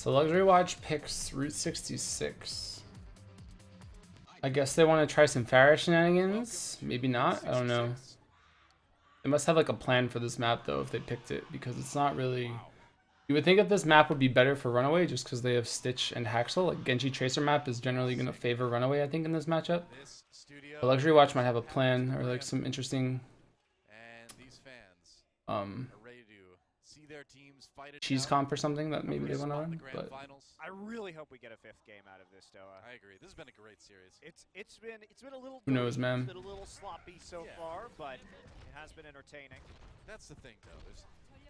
So Luxury Watch picks Route 66. I guess they want to try some Farah shenanigans. Maybe not. I don't know. They must have like a plan for this map though if they picked it, because it's not really... You would think that this map would be better for Runaway just because they have Stitch and Haxel. Like Genji Tracer map is generally going to favor Runaway, I think, in this matchup. The Luxury Watch might have a plan or like some interesting cheese comp or something that maybe they want to run. But I really hope we get a fifth game out of this, Doa. I agree. This has been a great series. It's been a little. Who knows, man? It's been a little sloppy so far, but it has been entertaining. That's the thing, though.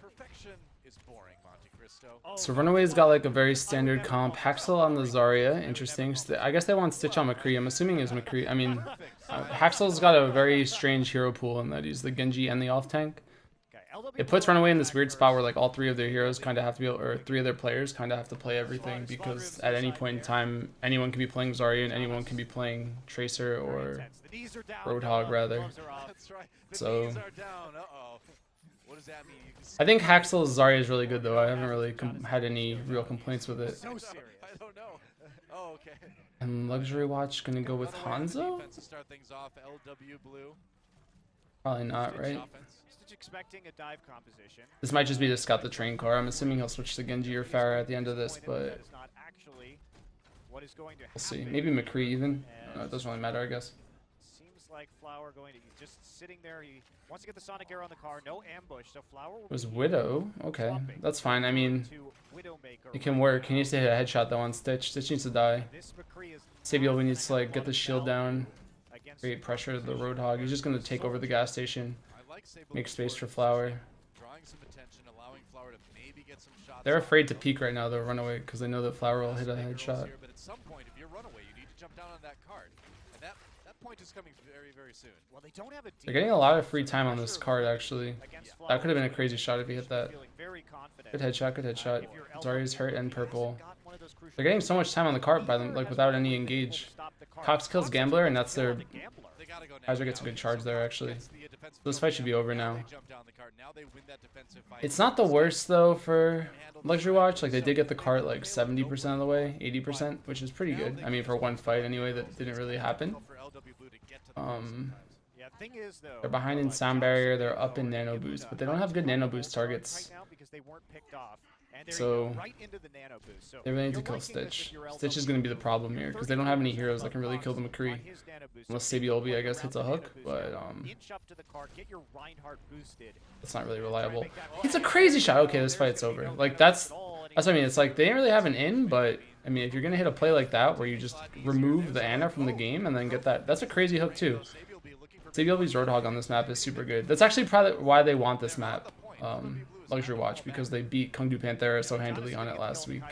Perfection is boring, Monte Cristo. So Runaway's got like a very standard comp. Haxel on the Zarya, interesting. I guess they want Stitch on McCree. I'm assuming it's McCree. I mean, Haxel's got a very strange hero pool in that he's the Genji and the off tank. It puts Runaway in this weird spot where like all three of their heroes kind of have to be, or three of their players kind of have to play everything, because at any point in time, anyone can be playing Zarya and anyone can be playing Tracer or Roadhog rather. So I think Haxel's Zarya is really good though. I haven't really had any real complaints with it. I don't know. Oh, okay. And Luxury Watch gonna go with Hanzo? Probably not, right? Expecting a dive composition. This might just be to scout the train car. I'm assuming he'll switch to Genji or Farah at the end of this, but we'll see. Maybe McCree even. No, it doesn't really matter, I guess. Seems like Flower going to just sitting there. He wants to get the Sonic Air on the car. No ambush, so Flower it was Widow. Okay, that's fine. I mean, it can work. He needs to hit a headshot though on Stitch. Stitch needs to die. Sabiel needs to like get the shield down, create pressure to the Roadhog. He's just gonna take over the gas station. Make space for Flower. They're afraid to peek right now, though, Runaway, because they know that Flower will hit a headshot. But at some point, if you're Runaway, you need to jump down on that card. And that point is coming very, very soon. Well, they don't have a They're getting a lot of free time on this card, actually. That could have been a crazy shot if he hit that. Good headshot, good headshot. Zarya's hurt and purple. They're getting so much time on the card by them, like without any engage. Cox kills Gambler, and that's their... Kaiser gets a good charge there, actually. So this fight should be over now. It's not the worst, though, for Luxury Watch. Like, they did get the cart, like, 70% of the way, 80%, which is pretty good. I mean, for one fight, anyway, that didn't really happen. They're behind in Sound Barrier, they're up in Nano Boost, but they don't have good Nano Boost targets. So they really need to kill Stitch. Stitch is going to be the problem here, because they don't have any heroes that can really kill the McCree. Unless Sabiolbi, I guess, hits a hook, but it's not really reliable. It's a crazy shot. Okay, this fight's over. Like, that's what I mean. It's like, they didn't really have an in, but, I mean, if you're going to hit a play like that, where you just remove the Ana from the game and then get that, that's a crazy hook, too. Sabiolbi's Roadhog on this map is super good. That's actually probably why they want this map. Luxury Watch, because they beat Kungdu Panthera so handily on it last week.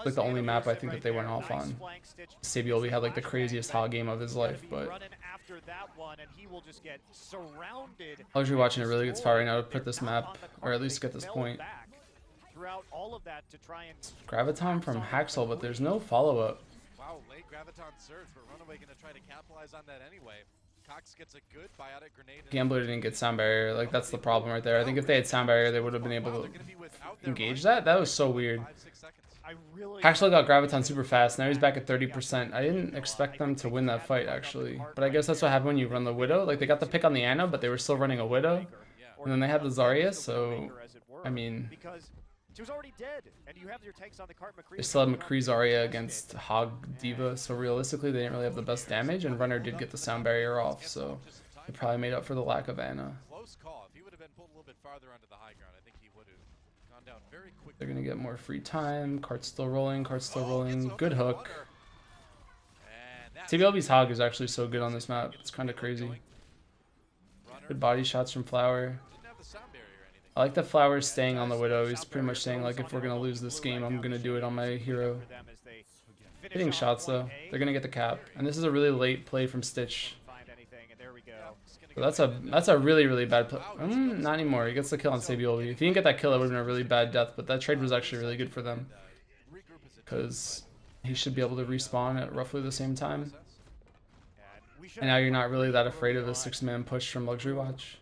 Like the only map I think that they went off on. Sabiolbi had like the craziest hot game of his life, but Luxury Watch in a really good spot right now to put this map, or at least get this point. Graviton from Haxel, but there's no follow-up. Wow, late Graviton surge, but Runaway gonna try to capitalize on that anyway. Cox gets a good biotic grenade. Gambler didn't get Sound Barrier. Like, that's the problem right there. I think if they had Sound Barrier, they would have been able to engage that. That was so weird. Haxel got Graviton super fast. Now he's back at 30%. I didn't expect them to win that fight, actually. But I guess that's what happened when you run the Widow. Like, they got the pick on the Ana, but they were still running a Widow. And then they had the Zarya, so... I mean... She was already dead, and you have your tanks on the cart. They still have McCree Zarya against Hog Diva, so realistically they didn't really have the best damage, and Runner did get the Sound Barrier off, so they probably made up for the lack of Ana. Close call. If he would have been pulled a little bit farther onto the high ground, I think he would have gone down very quickly. They're gonna get more free time. Cart's still rolling. Cart's still rolling. Good hook. TBLB's Hog is actually so good on this map. It's kind of crazy. Good body shots from Flower. I like that Flower's staying on the Widow. He's pretty much saying, like, if we're going to lose this game, I'm going to do it on my hero. Hitting shots, though. They're going to get the cap. And this is a really late play from Stitch. So that's a really, really bad play. Not anymore. He gets the kill on Sabiolbi. If he didn't get that kill, it would have been a really bad death. But that trade was actually really good for them. Because he should be able to respawn at roughly the same time. And now you're not really that afraid of a 6-man push from Luxury Watch.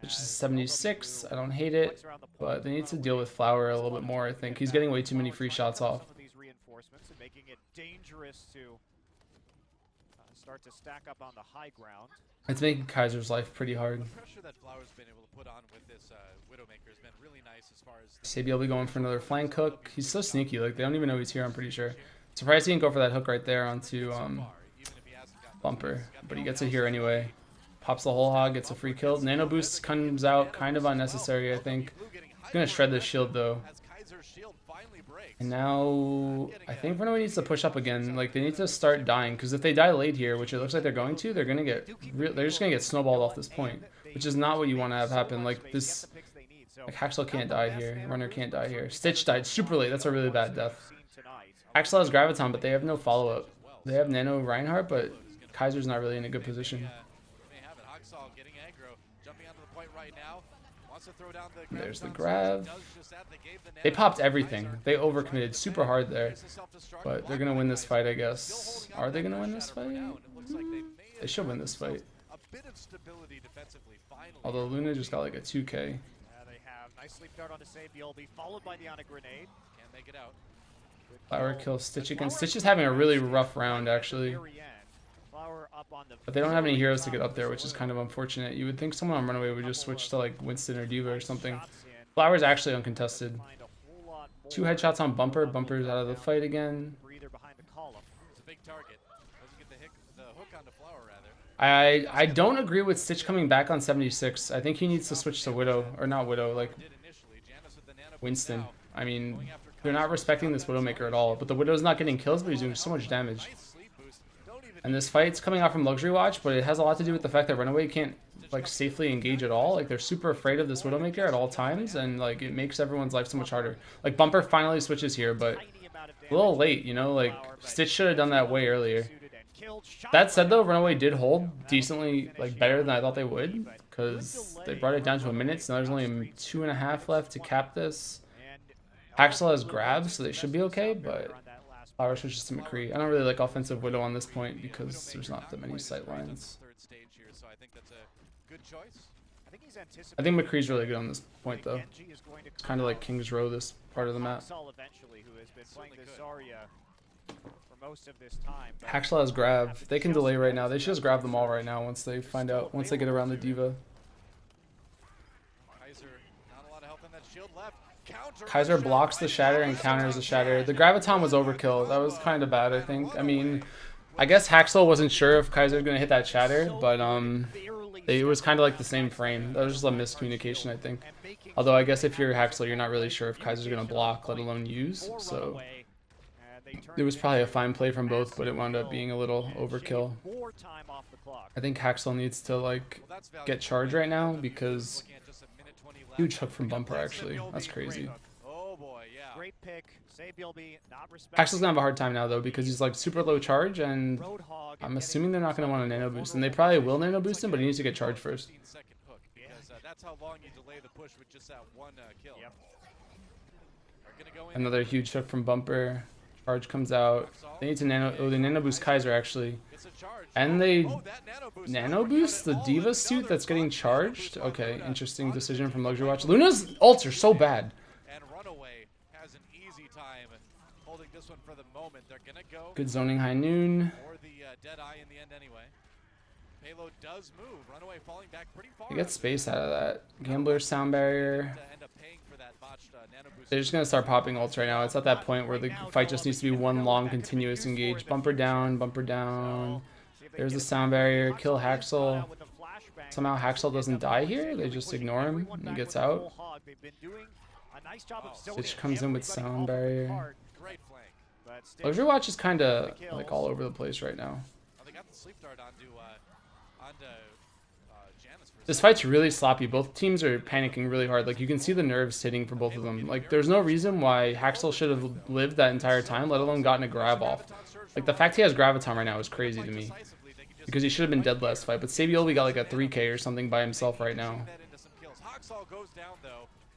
which is 76. I don't hate it, but they need to deal with Flower a little bit more, I think. He's getting way too many free shots off. Some of these reinforcements and making it dangerous to start to stack up on the high ground. It's making Kaiser's life pretty hard. The pressure that Flower's been able to put on with this Widowmaker has been really nice as far as... Sabi will be going for another flank hook. He's so sneaky, like they don't even know he's here, I'm pretty sure. Surprised he didn't go for that hook right there onto Bumper, but he gets it here anyway. Pops the whole hog, gets a free kill. Nano boost comes out kind of unnecessary, I think. He's gonna shred this shield though. And now I think Runaway needs to push up again. Like they need to start dying, because if they die late here, which it looks like they're going to, they're just gonna get snowballed off this point, which is not what you want to have happen. Like this, like Haxel can't die here, Runner can't die here. Stitch died super late. That's a really bad death. Haxel has Graviton, but they have no follow up. They have Nano Reinhardt, but Kaiser's not really in a good position. There's the grab. They popped everything. They overcommitted super hard there. But they're going to win this fight, I guess. Are they going to win this fight? They should win this fight. Although Luna just got like a 2K. They have nice sleep dart onto Sabiel, followed by the on a grenade. Can't make it out. Flower kills Stitch again. Stitch is having a really rough round, actually. But they don't have any heroes to get up there, which is kind of unfortunate. You would think someone on Runaway would just switch to like Winston or Diva or something. Flower's actually uncontested. 2 headshots on Bumper. Bumper's out of the fight again. I don't agree with Stitch coming back on 76. I think he needs to switch to Widow, or not Widow, like Winston. I mean, they're not respecting this Widowmaker at all, but the Widow's not getting kills, but he's doing so much damage. And this fight's coming out from Luxury Watch, but it has a lot to do with the fact that Runaway can't like safely engage at all. Like they're super afraid of this Widowmaker at all times, and like it makes everyone's life so much harder. Like Bumper finally switches here, but a little late, you know, like Stitch should have done that way earlier. That said though, Runaway did hold decently, like better than I thought they would, because they brought it down to a minute, so there's only 2.5 left to cap this. Haxel has grabs, so they should be okay, but Flower switches to McCree. I don't really like offensive Widow on this point because there's not that many sight lines. I think McCree's really good on this point though. It's kind of like King's Row, this part of the map. Haxel has grab. They can delay right now. They should just grab them all right now once they find out, once they get around the Diva. Kaiser blocks the shatter and counters the shatter. The Graviton was overkill. That was kind of bad, I think. I mean, I guess Haxel wasn't sure if Kaiser was going to hit that shatter, but it was kind of like the same frame. That was just a miscommunication, I think. Although I guess if you're Haxel, you're not really sure if Kaiser's going to block, let alone use. So it was probably a fine play from both, but it wound up being a little overkill. I think Haxel needs to like get charged right now because huge hook from Bumper, actually. That's crazy. Haxel's gonna have a hard time now though because he's like super low charge, and I'm assuming they're not gonna want to nano boost, and they probably will nano boost him, but he needs to get charged first. Another huge hook from Bumper. Charge comes out. They need to nano. Oh, they nano boost Kaiser actually, and they nano boost the Diva suit that's getting charged. Okay, interesting decision from Luxury Watch. Luna's ults are so bad. Good zoning high noon. They get space out of that. Gambler sound barrier. They're just gonna start popping ults right now. It's at that point where the fight just needs to be one long continuous engage. Bumper down, bumper down. There's the sound barrier. Kill Haxel. Somehow Haxel doesn't die here. They just ignore him and he gets out. Stitch comes in with sound barrier. Luxury Watch is kind of like all over the place right now. This fight's really sloppy. Both teams are panicking really hard. Like you can see the nerves hitting for both of them. Like there's no reason why Haxel should have lived that entire time, let alone gotten a grab off. Like the fact he has Graviton right now is crazy to me, because he should have been dead last fight. But Sabiel got like a 3K or something by himself right now.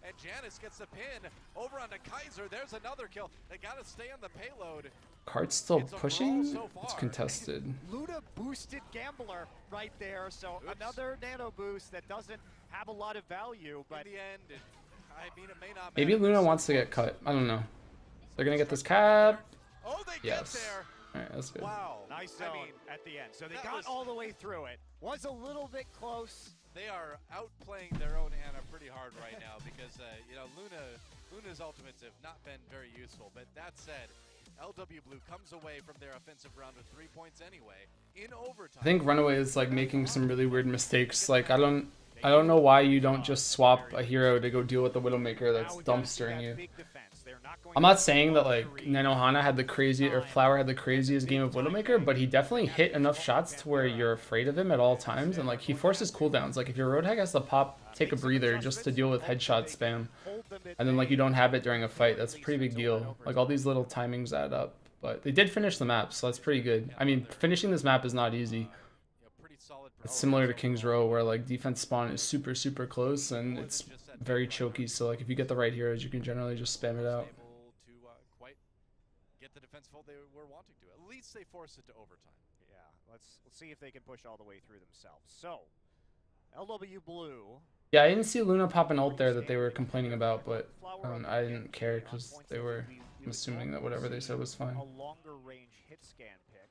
And Janice gets the pin over onto Kaiser. There's another kill. They gotta stay on the payload. Cart's still pushing. It's contested. Luna boosted Gambler right there, so another nano boost that doesn't have a lot of value, but in the end, I mean, it may not Maybe matter. Luna wants to get cut. I don't know. They're gonna get this cap. Oh, they Yes. get there. All right, that's good. Wow. nice zone I mean, at the end. So they that got was- all the way through it. Was a little bit close. they are outplaying their own Ana pretty hard right now because, you know, Luna's ultimates have not been very useful. But that said, LW Blue comes away from their offensive round with 3 points anyway in overtime. I think Runaway is like making some really weird mistakes. Like I don't know why you don't just swap a hero to go deal with the Widowmaker that's dumpstering you. I'm not saying that like Nanohana had the crazy or Flower had the craziest game of Widowmaker, but he definitely hit enough shots to where you're afraid of him at all times, and like he forces cooldowns. Like if your Roadhog has to pop, take a breather just to deal with headshot spam, and then like you don't have it during a fight, that's a pretty big deal. Like all these little timings add up. But they did finish the map, so that's pretty good. I mean, finishing this map is not easy. It's similar to King's Row, where like defense spawn is super close and it's very choky. So like if you get the right heroes, you can generally just spam it out. To quite get the defense full they were wanting to. At least they forced it to overtime. Yeah, let's see if they can push all the way through themselves. So, LW Blue. Yeah, I didn't see Luna pop an ult there that they were complaining about, but I didn't care because they were assuming that whatever they said was fine. A longer range hit scan pick.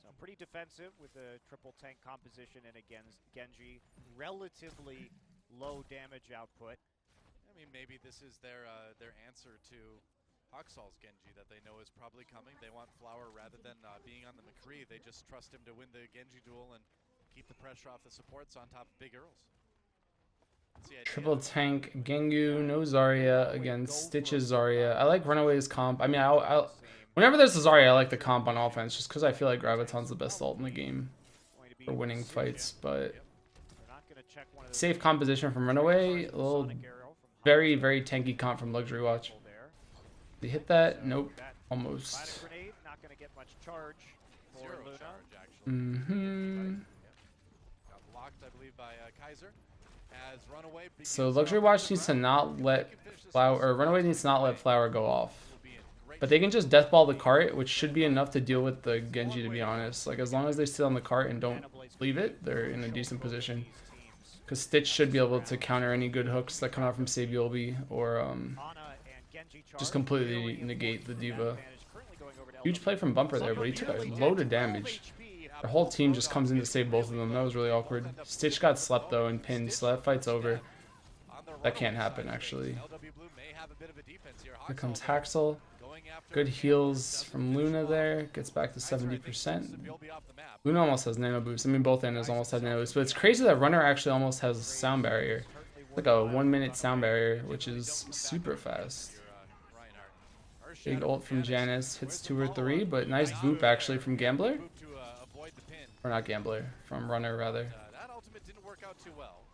So pretty defensive with the triple tank composition and against Genji. Relatively low damage output. I mean, maybe this is their answer to Hoxall's Genji that they know is probably coming. They want Flower rather than being on the McCree. They just trust him to win the Genji duel and keep the pressure off the supports on top of big Earls. Triple tank, Gengu, no Zarya against Stitch's Zarya. I like Runaway's comp. I mean, whenever there's a Zarya, I like the comp on offense just because I feel like Graviton's the best ult in the game for winning fights. But safe composition from Runaway, a little very tanky comp from Luxury Watch. They hit that? Nope. Almost. Not going to get much charge for Zero Luna. charge, actually. Got blocked, I believe, by Kaiser. As Runaway So Luxury Watch needs to not let Flower, or Runaway needs to not let Flower go off. But they can just deathball the cart, which should be enough to deal with the Genji, to be honest. Like as long as they sit on the cart and don't leave it, they're in a decent position. Because Stitch should be able to counter any good hooks that come out from Sabiolbi, or just completely negate the Diva. Huge play from Bumper there, but he took a load of damage. Their whole team just comes in to save both of them. That was really awkward. Stitch got slept though and pinned, so that fight's over. That can't happen actually. Here comes Haxel. Good heals from Luna there. Gets back to 70%. Luna almost has nano boost. I mean, both Anas almost have nano boost, but it's crazy that Runner actually almost has sound barrier. Like a 1 minute sound barrier, which is super fast. Big ult from Janice, hits 2 or 3, but nice boop actually from Gambler. Or not Gambler, from Runner rather.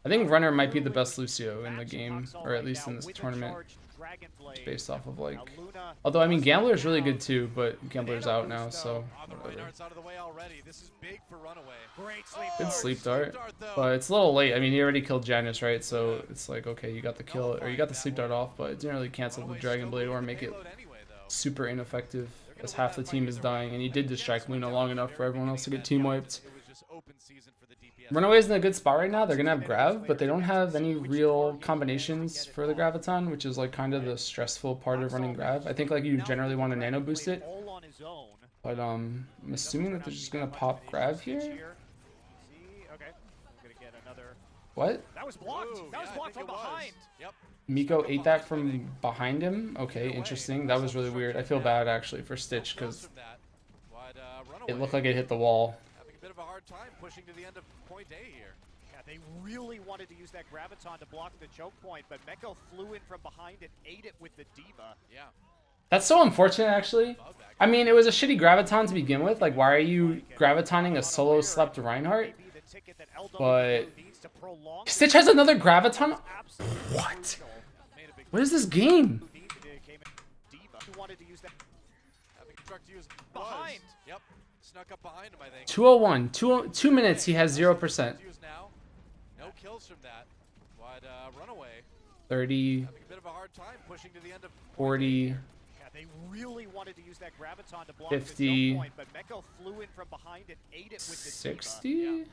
I think Runner might be the best Lucio in the game, or at least in this tournament. Based off of like, although I mean Gambler is really good too, but Gambler's out now, so whatever. Good sleep dart, but it's a little late. I mean he already killed Janice, right? So it's like okay, you got the kill or you got the sleep dart off, but it didn't really cancel the Dragon Blade or make it super ineffective as half the team is dying, and he did distract Luna long enough for everyone else to get team wiped. Runaway's in a good spot right now. They're gonna have Grav, but they don't have any real combinations for the Graviton, which is like kind of the stressful part of running Grav. I think like you generally want to nano boost it, but I'm assuming that they're just gonna pop Grav here. What? That was blocked. That was blocked from behind. Miko ate that from behind him. Okay, interesting. That was really weird. I feel bad actually for Stitch because it looked like it hit the wall. Bit of a hard time pushing to the end of point A here. Yeah, they really wanted to use that Graviton to block the choke point, but Meko flew in from behind and ate it with the Diva. Yeah. That's so unfortunate, actually. I mean, it was a shitty Graviton to begin with. Like, why are you Gravitoning a solo slept Reinhardt? But Stitch has another Graviton? What? What is this game? Behind. Yep. Snuck up behind him, I think. 201. 2 minutes, he has 0%. No kills from that. But Runaway 30. having a bit of a hard time pushing to the end of 40. Yeah, they really wanted to use that Graviton to block 50. the choke point, but Meko flew in from behind and ate it with the 60. Diva.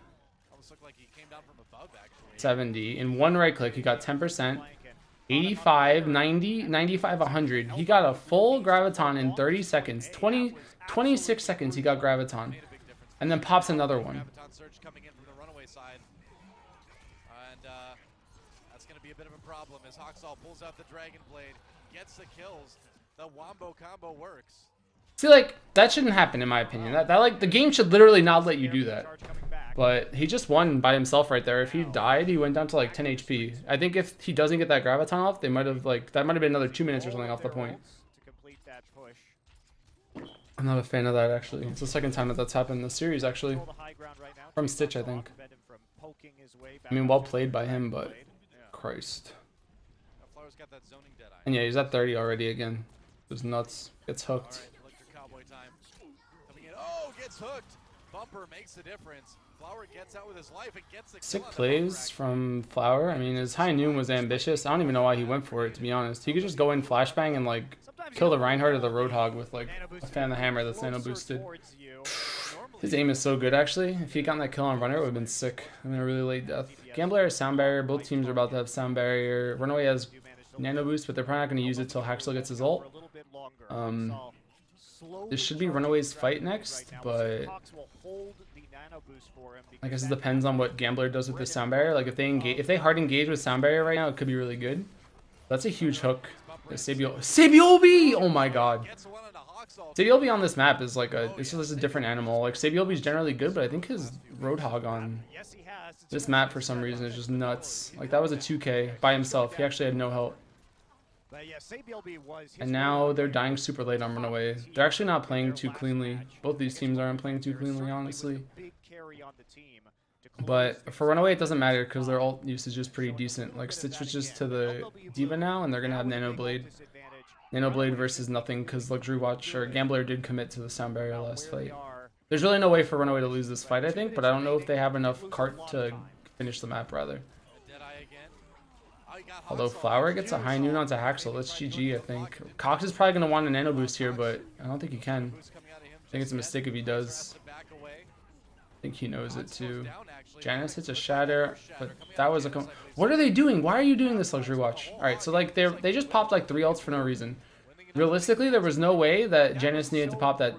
almost looked like he came down from above, actually. 70. In one right click, he got 10%. 85, 90, 95, 100. He got a full graviton in 30 seconds. 26 seconds he got graviton. And then pops another one. Graviton surge coming in from the Runaway side. And that's going to be a bit of a problem as Hoxall pulls out the Dragon Blade, gets the kills. The Wombo combo works. See, like, that shouldn't happen in my opinion. That like, the game should literally not let you do that. But he just won by himself right there. If he died, he went down to like 10 HP. I think if he doesn't get that graviton off, they might have like, that might have been another 2 minutes or something off the point. I'm not a fan of that, actually. It's the second time that that's happened in the series, actually. From Stitch, I think. I mean, well played by him, but Christ. And yeah, he's at 30 already again. It was nuts. Gets hooked. Oh, gets hooked. Bumper makes the difference. Flower gets out with his life and gets the Sick plays from Flower. I mean, his high noon was ambitious. I don't even know why he went for it, to be honest. He could just go in flashbang and like kill the Reinhardt or the Roadhog with like a fan of the hammer that's nano boosted. His aim is so good, actually. If he had gotten that kill on Runner, it would have been sick. I mean, a really late death. Gambler has Sound Barrier. Both teams are about to have Sound Barrier. Runaway has nano boost, but they're probably not going to use it till Haxel gets his ult. This should be Runaway's fight next, but I guess it depends on what Gambler does with the Sound Barrier. Like if they hard engage with Sound Barrier right now, it could be really good. That's a huge hook. Sabiobi! Oh my god. Sabiobi on this map is like it's just a different animal. Like Sabiobi's generally good, but I think his Roadhog on this map for some reason is just nuts. Like that was a 2K by himself. He actually had no help. And now they're dying super late on Runaway. They're actually not playing too cleanly. Both these teams aren't playing too cleanly, honestly. But for Runaway, it doesn't matter because their ult usage is pretty decent. Like Stitch switches to the Diva now, and they're gonna have Nano Blade. Nano Blade versus nothing because Luxury Watch or Gambler did commit to the Sound Barrier last fight. There's really no way for Runaway to lose this fight, I think, but I don't know if they have enough cart to finish the map, rather. Although Flower gets a high noon onto Haxel, that's GG, I think. Cox is probably going to want a nano boost here, but I don't think he can. I think it's a mistake if he does. I think he knows it too. Janus hits a shatter, but that was a... What are they doing? Why are you doing this, Luxury Watch? Alright, so like they just popped like 3 ults for no reason. Realistically, there was no way that Janus needed to pop that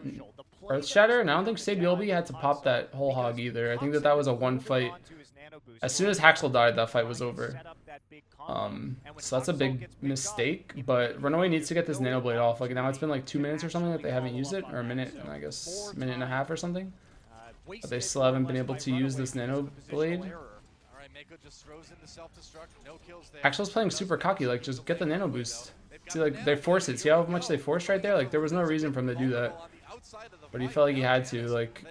Earth Shatter, and I don't think Sabiobi had to pop that whole hog either. I think that was a one fight. As soon as Haxel died, that fight was over. So that's a big mistake, but Runaway needs to get this Nano Blade off. Like now it's been like 2 minutes or something that they haven't used it, or a minute, and I guess minute and a half or something. But they still haven't been able to use this Nano Blade. Haxel's playing super cocky, like just get the Nano Boost. See, like they force it. See how much they forced right there? Like there was no reason for him to do that, but he felt like he had to. Like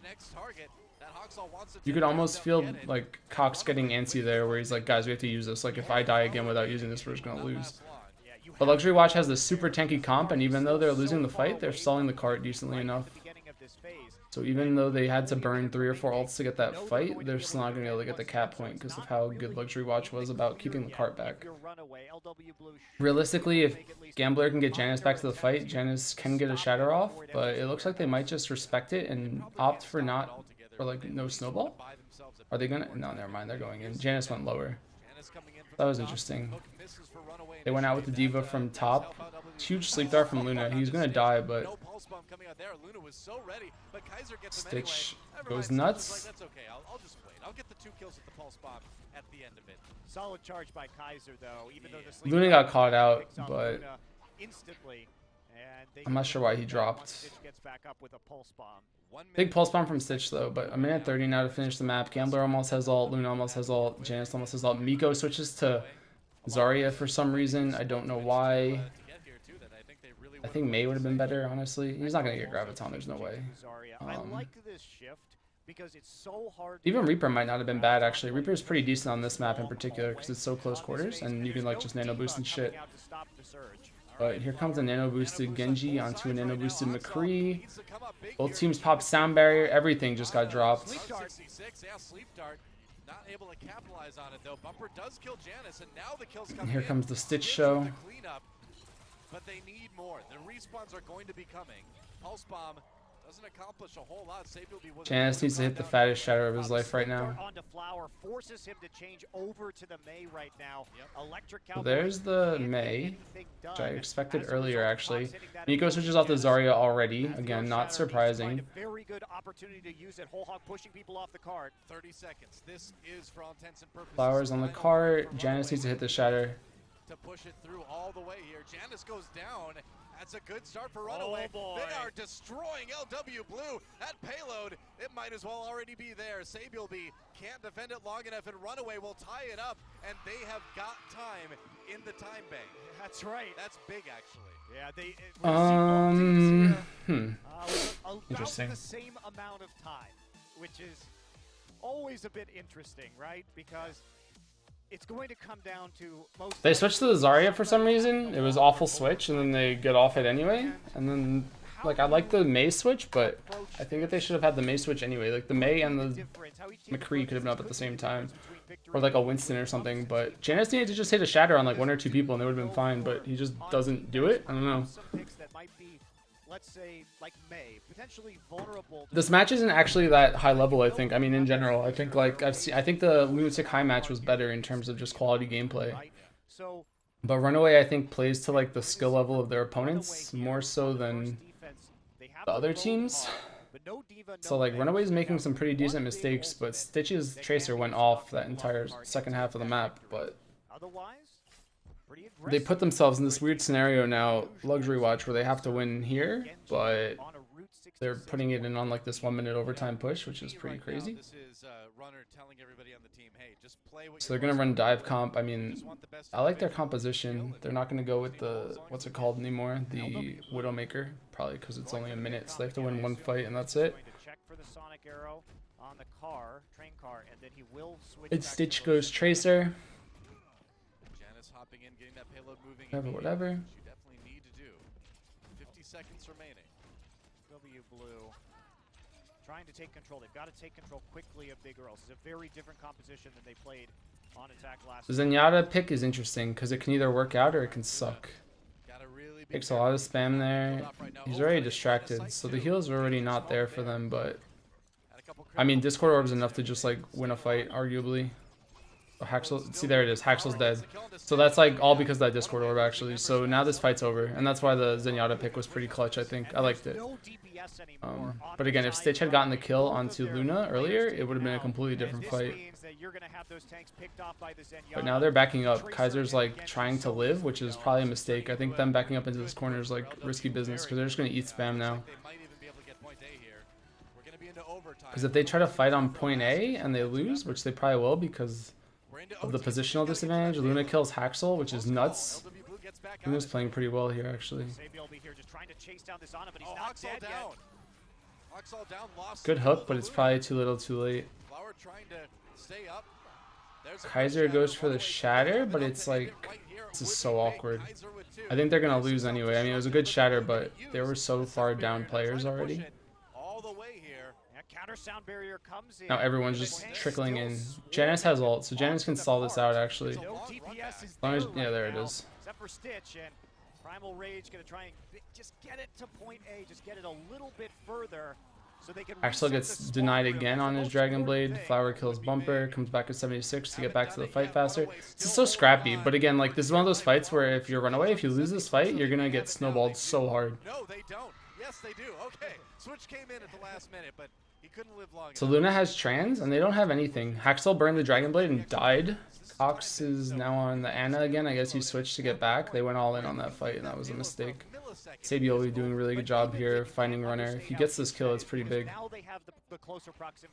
you could almost feel like Cox getting antsy there, where he's like, guys, we have to use this. Like if I die again without using this, we're just gonna lose. But Luxury Watch has this super tanky comp, and even though they're losing the fight, they're stalling the cart decently enough. So even though they had to burn 3 or 4 ults to get that fight, they're still not going to be able to get the cap point because of how good Luxury Watch was about keeping the cart back. Realistically, if Gambler can get Janus back to the fight, Janus can get a shatter off, but it looks like they might just respect it and opt for like no snowball. Are they going to? No, never mind. They're going in. Janus went lower. That was interesting. They went out with the Diva from top. Huge sleep dart from Luna. He's going to die, but Stitch goes nuts. I'll just wait. I'll get the 2 kills with the pulse bomb at the end of it. Solid charge by Kaiser though, even though the Luna got caught out, but I'm not sure why he dropped. Big pulse bomb from Stitch though, but a minute 30 now to finish the map. Gambler almost has ult, Luna almost has ult, Janus almost has ult. Miko switches to Zarya for some reason. I don't know why. I think May would have been better, honestly. He's not going to get Graviton, there's no way. Even Reaper might not have been bad, actually. Reaper is pretty decent on this map in particular because it's so close quarters and you can like just nano boost and shit. But here comes a nano boosted Genji onto a nano boosted McCree. Both teams pop Sound Barrier, everything just got dropped. Not able to capitalize on it though. Bumper does kill Janus, and now the kills come And here comes the Stitch show. But they need more. The respawns are going to be coming. Pulse bomb Doesn't accomplish a whole lot. Sabielby was Janice needs to hit the fattest shatter of his life right now. Onto Flower forces him to change over to the Mei right now. Electric So Cowboy there's the can't get Mei, anything which I done. expected As a earlier result, actually. Fox hitting that Nico ability switches off the just Zarya already. as the Again, Earth not Shatter needs to surprising. find a very good opportunity to use it. Whole Hog pushing people off the card. 30 seconds. This is for all intents and purposes. Flowers on the final cart. for Janice Runaway needs to hit the shatter. to push it through all the way here. Janice goes down. That's a good start for Runaway. boy. They are destroying LW Blue. That payload, it might as well already be there. Sabielby can't defend it long enough, and Runaway will tie it up, and they have got time in the time bank. That's right. That's big, actually. Yeah, they Interesting. about the same amount of time, which is always a bit interesting, right? Because it's going to come down to most. They switched to the Zarya for some reason. It was awful switch, and then they get off it anyway. And then, like, I like the Mei switch, but I think that they should have had the Mei switch anyway. Like, the Mei and the McCree could have been up at the same time. Or, like, a Winston or something. But Janice needed to just hit a shatter on, like, 1 or 2 people, and they would have been fine. But he just doesn't do it. I don't know. Let's say, like Mei, potentially vulnerable. This match isn't actually that high level, I think. I mean, in general, I think, like, I think the Lunatic High match was better in terms of just quality gameplay. But Runaway, I think, plays to, like, the skill level of their opponents more so than the other teams. So, like, Runaway's making some pretty decent mistakes, but Stitch's Tracer went off that entire second half of the map, but they put themselves in this weird scenario now, Luxury Watch, where they have to win here, but they're putting it in on, like, this 1-minute overtime push, which is pretty crazy. So they're going to run dive comp. I mean, I like their composition. They're not going to go with the, what's it called anymore? The Widowmaker, probably because it's only a minute, so they have to win 1 fight, and that's it. It's Stitch goes Tracer. Hopping in, getting that payload moving. Whatever. You definitely need to do. 50 seconds remaining. W Blue trying to take control. They've got to take control quickly of Big Earls. It's a very different composition than they played on attack last. The Zenyatta pick is interesting because it can either work out or it can suck. Takes a lot of spam there. He's already distracted, so the heals are already not there for them, but I mean, Discord Orb's enough to just, like, win a fight, arguably. Haxel, see, there it is. Haxel's dead. So that's, like, all because of that Discord Orb, actually. So now this fight's over, and that's why the Zenyatta pick was pretty clutch, I think. I liked it. But again, if Stitch had gotten the kill onto Luna earlier, it would have been a completely different fight. But now they're backing up. Kaiser's, like, trying to live, which is probably a mistake. I think them backing up into this corner is, like, risky business, because they're just going to eat spam now. Because if they try to fight on point A and they lose, which they probably will because of the positional disadvantage, Luna kills Haxel, which is nuts. Luna's playing pretty well here, actually. Good hook, but it's probably too little too late. Kaiser goes for the shatter, but it's like, this is so awkward. I think they're going to lose anyway. I mean, it was a good shatter, but they were so far down players already. Now everyone's just trickling in. Janice has ult, so Janice can stall this out, actually. Yeah, there it is. Except for Stitch, and Primal Rage gonna try and just get it to point A, just get it a little bit further so they can. Axel gets denied again on his Dragon Blade. Flower kills Bumper, comes back at 76 to get back to the fight faster. This is so scrappy, but again, like, this is one of those fights where if you're Runaway, if you lose this fight, you're gonna get snowballed so hard. No, they don't. Yes, they do. Okay, Switch came in at the last minute, but he couldn't live long enough. So Luna has trans, and they don't have anything. Haxel burned the Dragon Blade and died. Cox is now on the Ana again. I guess he switched to get back. They went all in on that fight, and that was a mistake. Sabioli doing a really good job here, finding Runner. If he gets this kill, it's pretty big.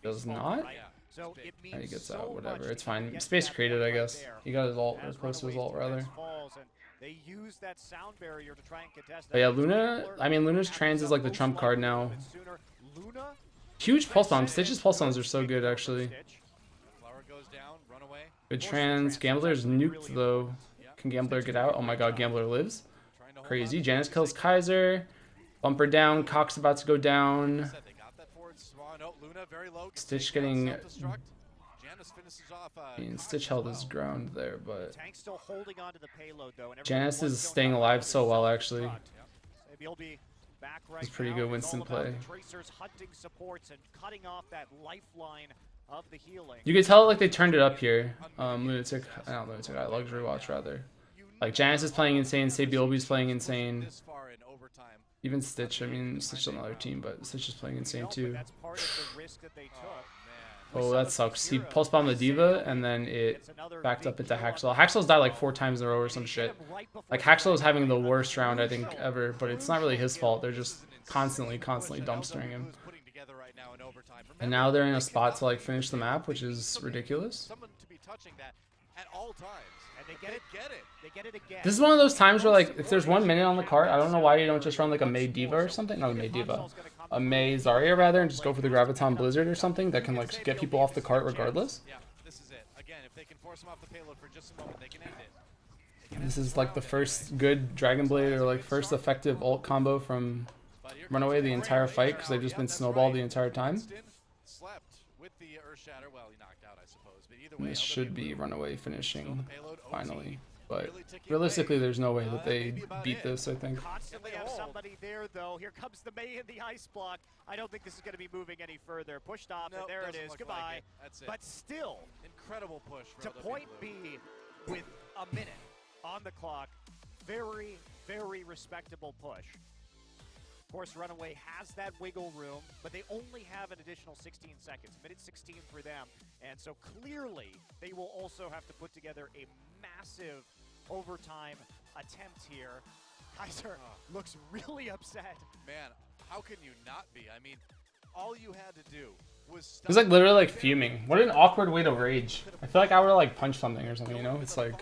Does not? He gets out, whatever. It's fine. Space created, I guess. He got his ult, or close to his ult, rather. But yeah, Luna, I mean, Luna's trans is like the trump card now. Huge pulse bombs. Stitch's pulse bombs are so good, actually. Good trans. Gambler's nuked, though. Can Gambler get out? Oh my god, Gambler lives. Crazy. Janice kills Kaiser. Bumper down. Cox about to go down. Stitch getting... I mean, Stitch held his ground there, but... Janice is staying alive so well, actually. back right It's pretty now. good It's Winston all about play. the Tracers hunting supports and cutting off that lifeline of the healing. You can tell like they turned it up here. Lunatic, not Lunatic, Luxury Watch rather. Like Janice is playing insane, Sabiobi's playing insane. Even Stitch, I mean Stitch is another team, but Stitch is playing insane too. That's part of the risk that they took. Oh, that sucks. He pulse bombed the Diva and then it backed up into Haxel. Haxel's died like 4 times in a row or some shit. Like Haxel is having the worst round I think ever, but it's not really his fault. They're just constantly dumpstering him. And now they're in a spot to like finish the map, which is ridiculous. This is one of those times where like if there's 1 minute on the cart, I don't know why you don't just run like a Mei Diva or something. Not a Mei Diva. A Mei Zarya rather, and just go for the Graviton Blizzard or something that can like get people off the cart regardless. Yeah, this is it. Again, if they can force them off the payload for just a moment, they can end it. This is like the first good Dragon Blade or like first effective ult combo from Runaway the entire fight because they've just been snowballed the entire time. And this should be Runaway finishing finally, but realistically there's no way that they beat this, I think. Constantly have somebody there though. Here comes the Mei in the ice block. I don't think this is going to be moving any further. Pushed off, and there it is. Goodbye. But still, incredible push to point B with a minute on the clock. Very, very respectable push. Of course, Runaway has that wiggle room, but they only have an additional 16 seconds. Minute 16 for them. And so clearly, they will also have to put together a massive overtime attempt here. Kaiser looks really upset. Man, how can you not be? I mean, all you had to do was... He's like literally like fuming. What an awkward way to rage. I feel like I would have like punched something or something, you know? It's like,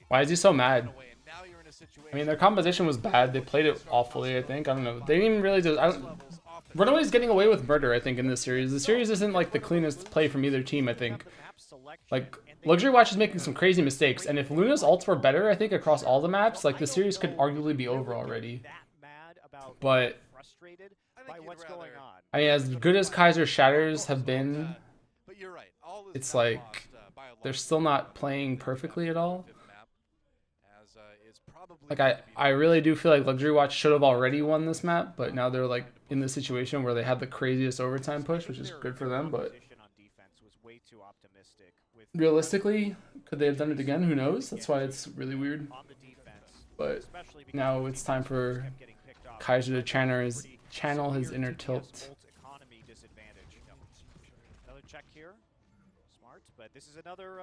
why is he so mad? I mean, their composition was bad. They played it awfully, I think. I don't know. They didn't even really do... Runaway's getting away with murder, I think, in this series. The series isn't like the cleanest play from either team, I think. Like, Luxury Watch is making some crazy mistakes, and if Luna's ults were better, I think, across all the maps, like, the series could arguably be over already. But, I mean, as good as Kaiser Shatters have been, it's like, they're still not playing perfectly at all. Like, I really do feel like Luxury Watch should have already won this map, but now they're, like, in the situation where they had the craziest overtime push, which is good for them, but... Realistically, could they have done it again? Who knows? That's why it's really weird. But now it's time for Kaiser to channel his inner tilt. Another check here. Smart, but this is another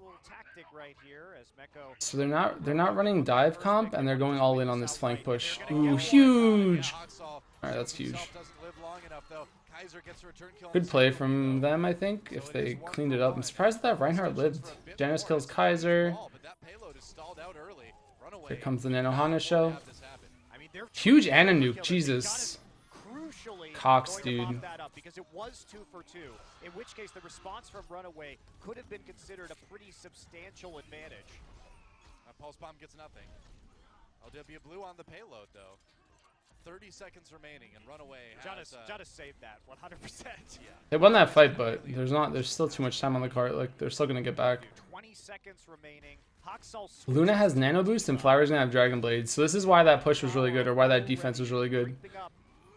little tactic right here as Meko. So they're not running dive comp and they're going all in on this flank push. Ooh, huge. All right, that's huge. Good play from them, I think, if they cleaned it up. I'm surprised that Reinhardt lived. Janice kills Kaiser. Here comes the Nanohana show. Huge Ana nuke, Jesus. Cox, dude. Because it was 2 for 2, in which case the response from Runaway could have been considered a pretty substantial advantage. Pulse bomb gets nothing. LW blue on the payload though. 30 seconds remaining, and Runaway has... Jonas saved that 100%. Yeah. They won that fight, but there's still too much time on the cart. Like, they're still gonna get back. 20 seconds remaining. Luna has Nano Boost and Flower's gonna have Dragon Blade, so this is why that push was really good, or why that defense was really good.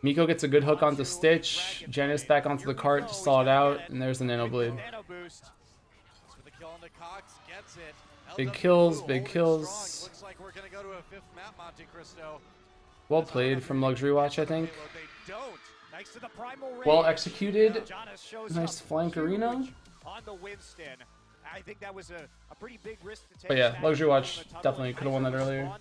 Miko gets a good hook onto Stitch. Janice back onto the cart to stall it out, and there's the Nano Blade. Big kills, big kills. Well played from Luxury Watch, I think. Well executed. Nice flankerino. I think that was a pretty big risk to take. But yeah, Luxury Watch definitely could have won that earlier.